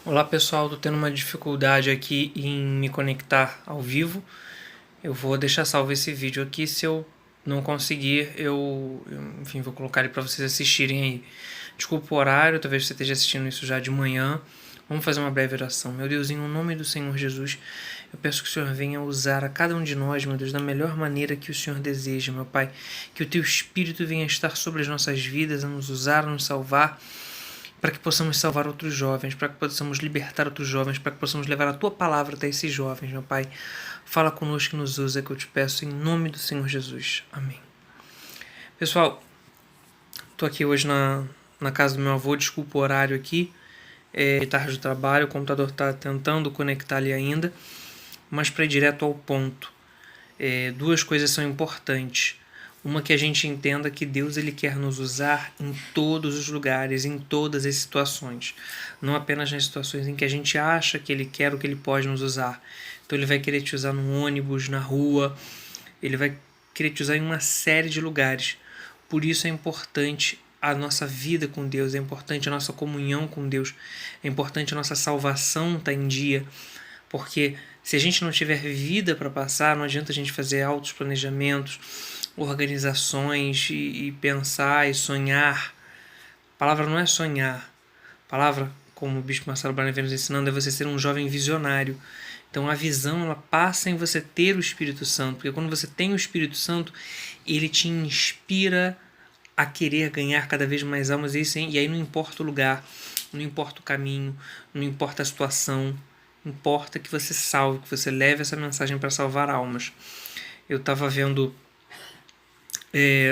Olá pessoal, estou tendo uma dificuldade aqui em me conectar ao vivo. Eu vou deixar salvo esse vídeo aqui. Se eu não conseguir, enfim, vou colocar ele para vocês assistirem aí. Desculpa o horário, talvez você esteja assistindo isso já de manhã. Vamos fazer uma breve oração. Meu Deus, em nome do Senhor Jesus, eu peço que o Senhor venha usar a cada um de nós, meu Deus, da melhor maneira que o Senhor deseja, meu Pai. Que o Teu Espírito venha estar sobre as nossas vidas, a nos usar, a nos salvar, para que possamos salvar outros jovens, para que possamos libertar outros jovens, para que possamos levar a Tua palavra até esses jovens, meu Pai. Fala conosco e nos usa, que eu te peço, em nome do Senhor Jesus. Amém. Pessoal, estou aqui hoje na casa do meu avô, desculpa o horário aqui, tarde do trabalho, o computador está tentando conectar ali ainda, mas para ir direto ao ponto, duas coisas são importantes. Uma, que a gente entenda que Deus ele quer nos usar em todos os lugares, em todas as situações. Não apenas nas situações em que a gente acha que Ele quer ou que Ele pode nos usar. Então Ele vai querer te usar no ônibus, na rua, Ele vai querer te usar em uma série de lugares. Por isso é importante a nossa vida com Deus, é importante a nossa comunhão com Deus, é importante a nossa salvação estar em dia, porque se a gente não tiver vida para passar, não adianta a gente fazer altos planejamentos, organizações e pensar e sonhar. A palavra não é sonhar. A palavra, como o Bispo Marcelo Barnett vem nos ensinando, é você ser um jovem visionário. Então a visão ela passa em você ter o Espírito Santo, porque quando você tem o Espírito Santo, ele te inspira a querer ganhar cada vez mais almas, e aí não importa o lugar, não importa o caminho, não importa a situação, importa que você salve, que você leve essa mensagem para salvar almas. Eu estava vendo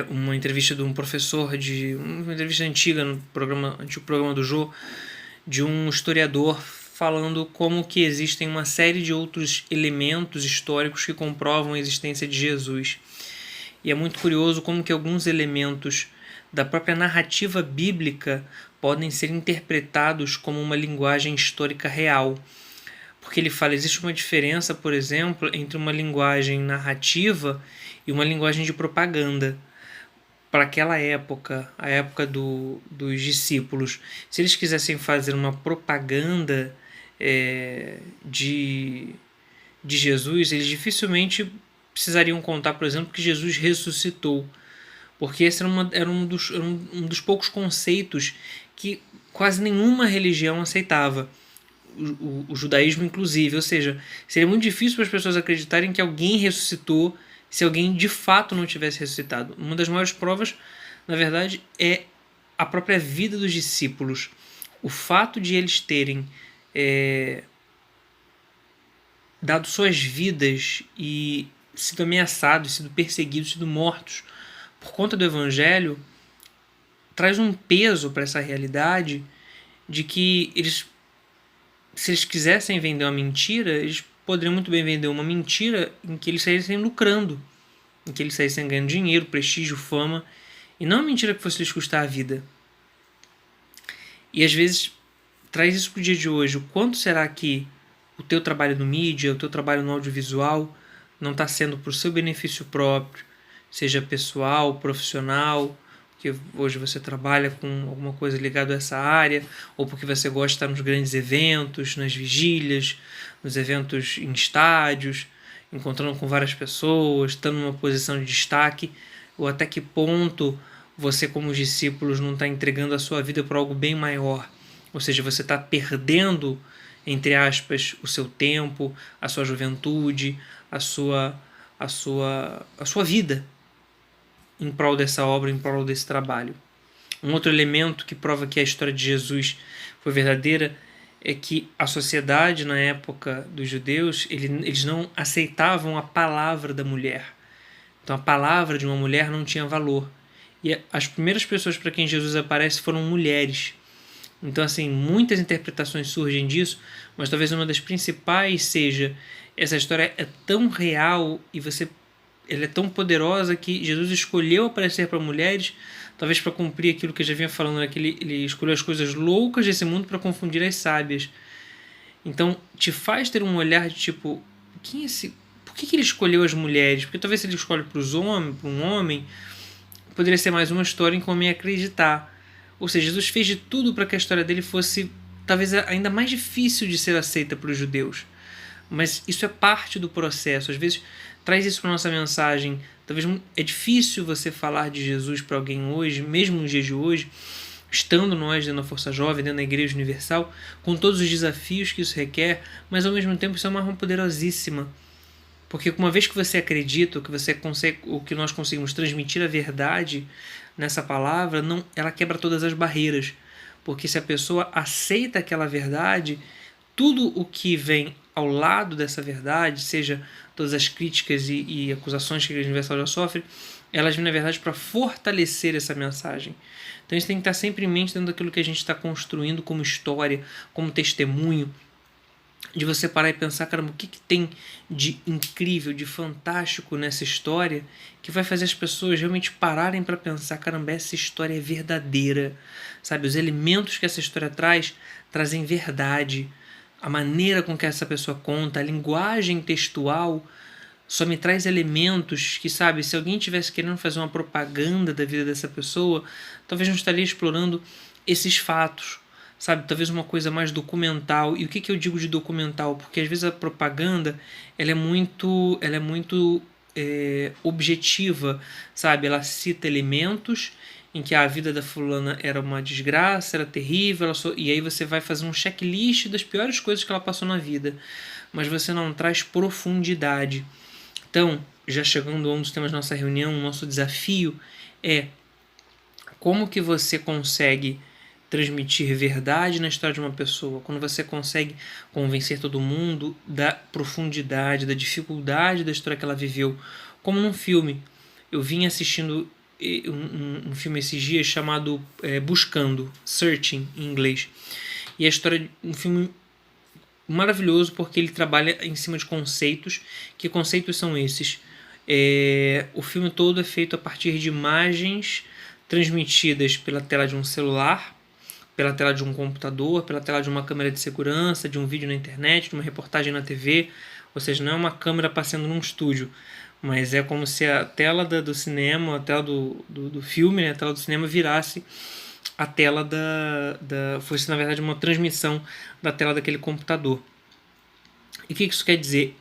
uma entrevista de um professor, uma entrevista antiga no antigo programa do Jô, de um historiador falando como que existem uma série de outros elementos históricos que comprovam a existência de Jesus. E é muito curioso como que alguns elementos da própria narrativa bíblica podem ser interpretados como uma linguagem histórica real. Porque ele fala, existe uma diferença, por exemplo, entre uma linguagem narrativa e uma linguagem de propaganda. Para aquela época, a época dos discípulos, se eles quisessem fazer uma propaganda de Jesus, eles dificilmente precisariam contar, por exemplo, que Jesus ressuscitou, porque esse era um dos poucos conceitos que quase nenhuma religião aceitava, o judaísmo inclusive, ou seja, seria muito difícil para as pessoas acreditarem que alguém ressuscitou se alguém de fato não tivesse ressuscitado. Uma das maiores provas, na verdade, é a própria vida dos discípulos. O fato de eles terem dado suas vidas e sido ameaçados, sido perseguidos, sido mortos por conta do Evangelho, traz um peso para essa realidade de que eles, se eles quisessem vender uma mentira, eles poderiam muito bem vender uma mentira em que eles saíssem lucrando, em que eles saíssem ganhando dinheiro, prestígio, fama, e não uma mentira que fosse lhes custar a vida. E às vezes traz isso para o dia de hoje. O quanto será que o teu trabalho no mídia, o teu trabalho no audiovisual não está sendo para o seu benefício próprio, seja pessoal, profissional, que hoje você trabalha com alguma coisa ligada a essa área, ou porque você gosta de estar nos grandes eventos, nas vigílias, nos eventos em estádios, encontrando com várias pessoas, estando numa posição de destaque, ou até que ponto você, como os discípulos, não está entregando a sua vida para algo bem maior, ou seja, você está perdendo, entre aspas, o seu tempo, a sua juventude, a sua vida, em prol dessa obra, em prol desse trabalho. Um outro elemento que prova que a história de Jesus foi verdadeira é que a sociedade, na época dos judeus, eles não aceitavam a palavra da mulher. Então a palavra de uma mulher não tinha valor. E as primeiras pessoas para quem Jesus aparece foram mulheres. Então, assim, muitas interpretações surgem disso, mas talvez uma das principais seja: essa história é tão real e ela é tão poderosa que Jesus escolheu aparecer para mulheres, talvez para cumprir aquilo que eu já vinha falando, né, que ele escolheu as coisas loucas desse mundo para confundir as sábias. Então, te faz ter um olhar de tipo, quem é esse? Por que ele escolheu as mulheres? Porque talvez se ele escolhe para um homem, poderia ser mais uma história em que o homem ia acreditar. Ou seja, Jesus fez de tudo para que a história dele fosse talvez ainda mais difícil de ser aceita para os judeus. Mas isso é parte do processo. Às vezes traz isso para nossa mensagem. Talvez é difícil você falar de Jesus para alguém hoje, mesmo nos dias de hoje, estando nós dentro da Força Jovem, dentro da Igreja Universal, com todos os desafios que isso requer, mas ao mesmo tempo isso é uma arma poderosíssima. Porque uma vez que você acredita, que você consegue, o que nós conseguimos transmitir a verdade nessa palavra, não, ela quebra todas as barreiras. Porque se a pessoa aceita aquela verdade, tudo o que vem ao lado dessa verdade, seja todas as críticas e acusações que a Igreja Universal já sofre, elas vêm, na verdade, para fortalecer essa mensagem. Então isso tem que estar sempre em mente dentro daquilo que a gente está construindo como história, como testemunho, de você parar e pensar, caramba, o que tem de incrível, de fantástico nessa história que vai fazer as pessoas realmente pararem para pensar, caramba, essa história é verdadeira, sabe? Os elementos que essa história traz, trazem verdade. A maneira com que essa pessoa conta, a linguagem textual só me traz elementos que, sabe, se alguém estivesse querendo fazer uma propaganda da vida dessa pessoa, talvez não estaria explorando esses fatos, sabe? Talvez uma coisa mais documental. E o que eu digo de documental? Porque às vezes a propaganda ela é muito objetiva, sabe? Ela cita elementos em que a vida da fulana era uma desgraça, era terrível, e aí você vai fazer um checklist das piores coisas que ela passou na vida, mas você não traz profundidade. Então, já chegando a um dos temas da nossa reunião, o nosso desafio é como que você consegue transmitir verdade na história de uma pessoa, quando você consegue convencer todo mundo da profundidade, da dificuldade da história que ela viveu, como num filme. Eu vim assistindo um filme esses dias chamado Buscando, Searching em inglês, e a história de um filme maravilhoso porque ele trabalha em cima de conceitos. Que conceitos são esses? O filme todo é feito a partir de imagens transmitidas pela tela de um celular, pela tela de um computador, pela tela de uma câmera de segurança, de um vídeo na internet, de uma reportagem na TV. Ou seja, não é uma câmera passando num estúdio, mas é como se a tela do cinema, a tela do filme, né, a tela do cinema virasse a tela fosse na verdade uma transmissão da tela daquele computador. E o que isso quer dizer?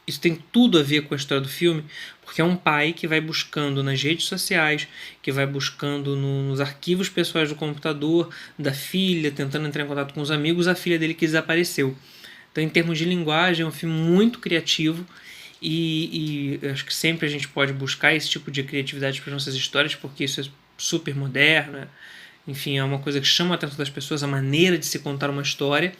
Isso tem tudo a ver com a história do filme, porque é um pai que vai buscando nas redes sociais, que vai buscando nos arquivos pessoais do computador da filha, tentando entrar em contato com os amigos, a filha dele que desapareceu. Então, em termos de linguagem, é um filme muito criativo e acho que sempre a gente pode buscar esse tipo de criatividade para nossas histórias, porque isso é super moderno, enfim, é uma coisa que chama a atenção das pessoas, a maneira de se contar uma história.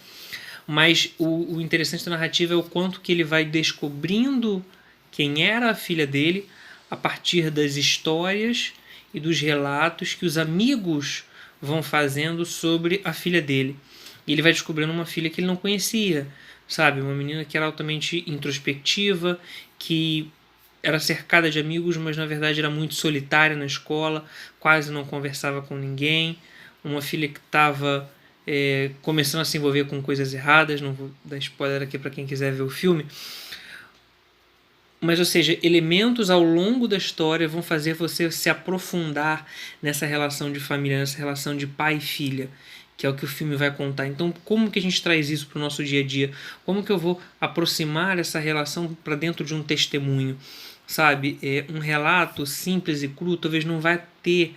Mas o interessante da narrativa é o quanto que ele vai descobrindo quem era a filha dele a partir das histórias e dos relatos que os amigos vão fazendo sobre a filha dele. E ele vai descobrindo uma filha que ele não conhecia, sabe? Uma menina que era altamente introspectiva, que era cercada de amigos, mas na verdade era muito solitária na escola, quase não conversava com ninguém. Uma filha que estava começando a se envolver com coisas erradas. Não vou dar spoiler aqui para quem quiser ver o filme. Mas, ou seja, elementos ao longo da história vão fazer você se aprofundar nessa relação de família, nessa relação de pai e filha, que é o que o filme vai contar. Então, como que a gente traz isso para o nosso dia a dia? Como que eu vou aproximar essa relação para dentro de um testemunho? Sabe, um relato simples e cru talvez não vai ter,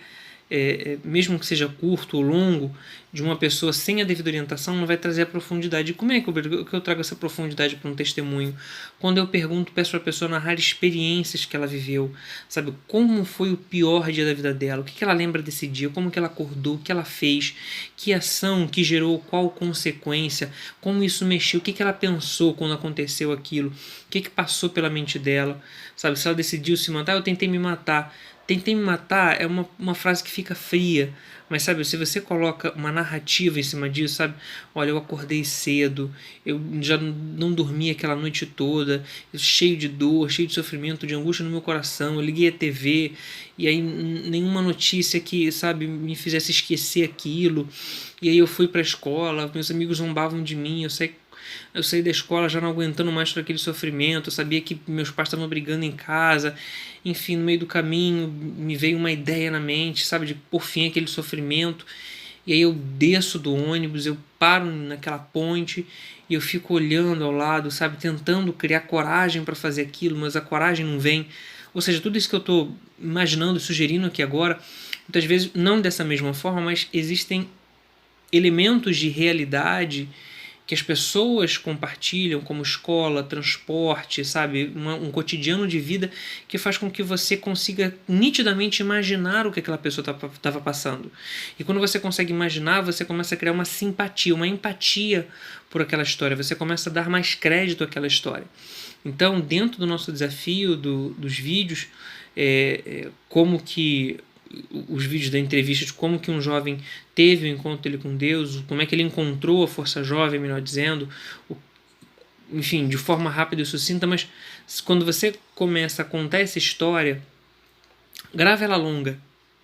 mesmo que seja curto ou longo, de uma pessoa sem a devida orientação, não vai trazer a profundidade. E como é que eu trago essa profundidade para um testemunho? Quando eu peço para a pessoa narrar experiências que ela viveu, sabe, como foi o pior dia da vida dela, o que ela lembra desse dia, como que ela acordou, o que ela fez, que ação que gerou qual consequência, como isso mexeu, o que ela pensou quando aconteceu aquilo, o que passou pela mente dela, sabe, se ela decidiu se matar, eu tentei me matar. Tentei me matar é uma frase que fica fria, mas sabe, se você coloca uma narrativa em cima disso, sabe, olha, eu acordei cedo, eu já não dormi aquela noite toda, cheio de dor, cheio de sofrimento, de angústia no meu coração, eu liguei a TV e aí nenhuma notícia que, sabe, me fizesse esquecer aquilo, e aí eu fui para a escola, meus amigos zombavam de mim, eu saí da escola já não aguentando mais todo aquele sofrimento, eu sabia que meus pais estavam brigando em casa, enfim, no meio do caminho me veio uma ideia na mente, sabe, de por fim aquele sofrimento, E aí eu desço do ônibus, eu paro naquela ponte e eu fico olhando ao lado, sabe, tentando criar coragem para fazer aquilo, mas a coragem não vem. Ou seja, tudo isso que eu estou imaginando, sugerindo aqui agora, muitas vezes não dessa mesma forma, mas existem elementos de realidade que as pessoas compartilham, como escola, transporte, sabe, um cotidiano de vida que faz com que você consiga nitidamente imaginar o que aquela pessoa estava passando. E quando você consegue imaginar, você começa a criar uma simpatia, uma empatia por aquela história, você começa a dar mais crédito àquela história. Então, dentro do nosso desafio dos vídeos, como que os vídeos da entrevista de como que um jovem teve o encontro dele com Deus, como é que ele encontrou a força jovem, melhor dizendo, enfim, de forma rápida e sucinta, mas quando você começa a contar essa história, grava ela longa,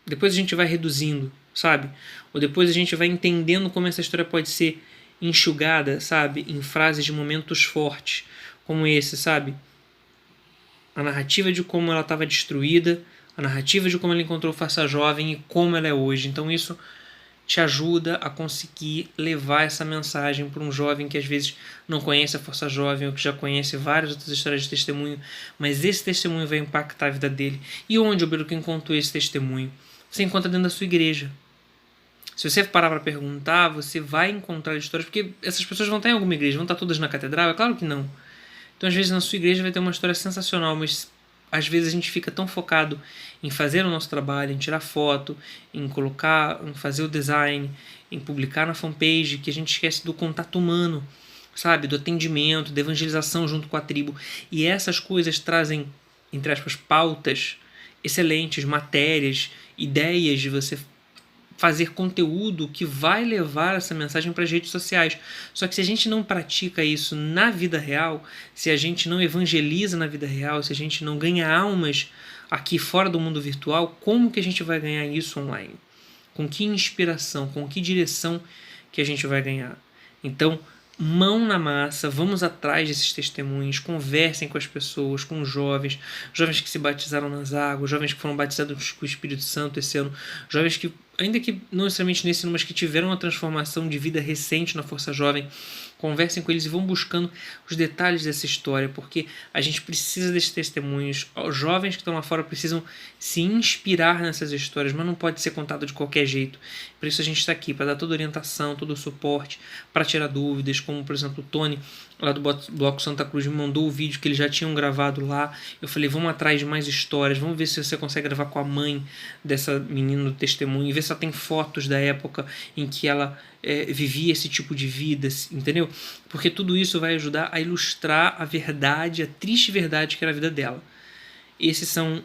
depois a gente vai reduzindo, sabe? Ou depois a gente vai entendendo como essa história pode ser enxugada, sabe? Em frases de momentos fortes, como esse, sabe? A narrativa de como ela estava destruída, a narrativa de como ela encontrou força jovem e como ela é hoje. Então isso te ajuda a conseguir levar essa mensagem para um jovem que às vezes não conhece a força jovem ou que já conhece várias outras histórias de testemunho, mas esse testemunho vai impactar a vida dele. E onde o Beruca encontrou esse testemunho? Você encontra dentro da sua igreja. Se você parar para perguntar, você vai encontrar histórias, porque essas pessoas vão estar em alguma igreja, vão estar todas na catedral? É claro que não. Então, às vezes, na sua igreja vai ter uma história sensacional, mas às vezes a gente fica tão focado em fazer o nosso trabalho, em tirar foto, em colocar, em fazer o design, em publicar na fanpage, que a gente esquece do contato humano, sabe? Do atendimento, da evangelização junto com a tribo. E essas coisas trazem, entre aspas, pautas excelentes, matérias, ideias de você fazer conteúdo que vai levar essa mensagem para as redes sociais. Só que se a gente não pratica isso na vida real, se a gente não evangeliza na vida real, se a gente não ganha almas aqui fora do mundo virtual, como que a gente vai ganhar isso online? Com que inspiração, com que direção que a gente vai ganhar? Então, mão na massa, vamos atrás desses testemunhos, conversem com as pessoas, com os jovens que se batizaram nas águas, jovens que foram batizados com o Espírito Santo esse ano, jovens que, ainda que não necessariamente nesse ano, mas que tiveram uma transformação de vida recente na Força Jovem, conversem com eles e vão buscando os detalhes dessa história, porque a gente precisa desses testemunhos. Os jovens que estão lá fora precisam se inspirar nessas histórias, mas não pode ser contado de qualquer jeito. Por isso a gente está aqui, para dar toda a orientação, todo o suporte, para tirar dúvidas, como por exemplo o Tony, lá do Bloco Santa Cruz, me mandou o vídeo que eles já tinham gravado lá. Eu falei, vamos atrás de mais histórias, vamos ver se você consegue gravar com a mãe dessa menina do testemunho, e ver se ela tem fotos da época em que ela vivia esse tipo de vida, entendeu? Porque tudo isso vai ajudar a ilustrar a verdade, a triste verdade que era a vida dela. Esses são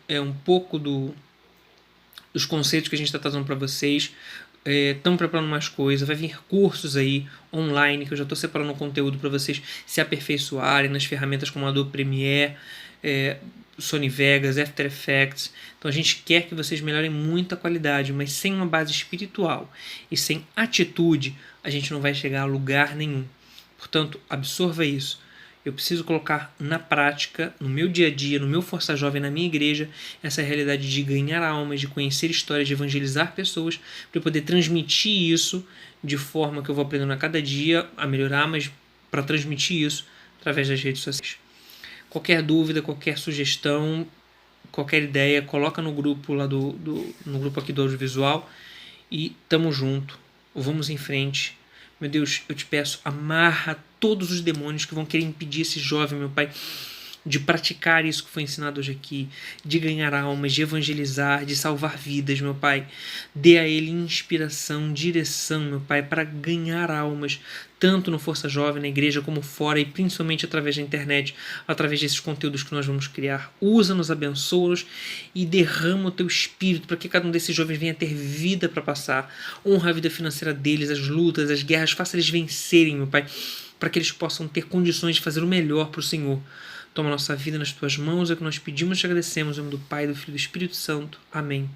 um pouco dos conceitos que a gente está trazendo para vocês. Estamos preparando mais coisas, vai vir cursos aí online, que eu já estou separando conteúdo para vocês se aperfeiçoarem nas ferramentas como Adobe Premiere, Sony Vegas, After Effects. Então a gente quer que vocês melhorem muito a qualidade, mas sem uma base espiritual e sem atitude, a gente não vai chegar a lugar nenhum. Portanto, absorva isso. Eu preciso colocar na prática, no meu dia a dia, no meu Força Jovem, na minha igreja, essa realidade de ganhar almas, de conhecer histórias, de evangelizar pessoas, para eu poder transmitir isso de forma que eu vou aprendendo a cada dia a melhorar, mas para transmitir isso através das redes sociais. Qualquer dúvida, qualquer sugestão, qualquer ideia, coloca no grupo lá no grupo aqui do audiovisual e tamo junto. Vamos em frente. Meu Deus, eu te peço, amarra todos os demônios que vão querer impedir esse jovem, meu Pai, de praticar isso que foi ensinado hoje aqui, de ganhar almas, de evangelizar, de salvar vidas, meu Pai. Dê a ele inspiração, direção, meu Pai, para ganhar almas, tanto no Força Jovem, na igreja, como fora, e principalmente através da internet, através desses conteúdos que nós vamos criar. Usa-nos, abençoa-nos e derrama o Teu Espírito para que cada um desses jovens venha ter vida para passar. Honra a vida financeira deles, as lutas, as guerras, faça eles vencerem, meu Pai, para que eles possam ter condições de fazer o melhor para o Senhor. Toma nossa vida nas Tuas mãos, é o que nós pedimos e te agradecemos, em nome do Pai, do Filho e do Espírito Santo. Amém.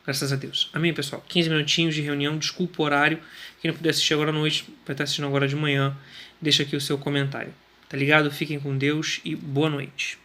Graças a Deus. Amém, pessoal. 15 minutinhos de reunião, desculpa o horário. Quem não puder assistir agora à noite, vai estar assistindo agora de manhã. Deixa aqui o seu comentário. Tá ligado? Fiquem com Deus e boa noite.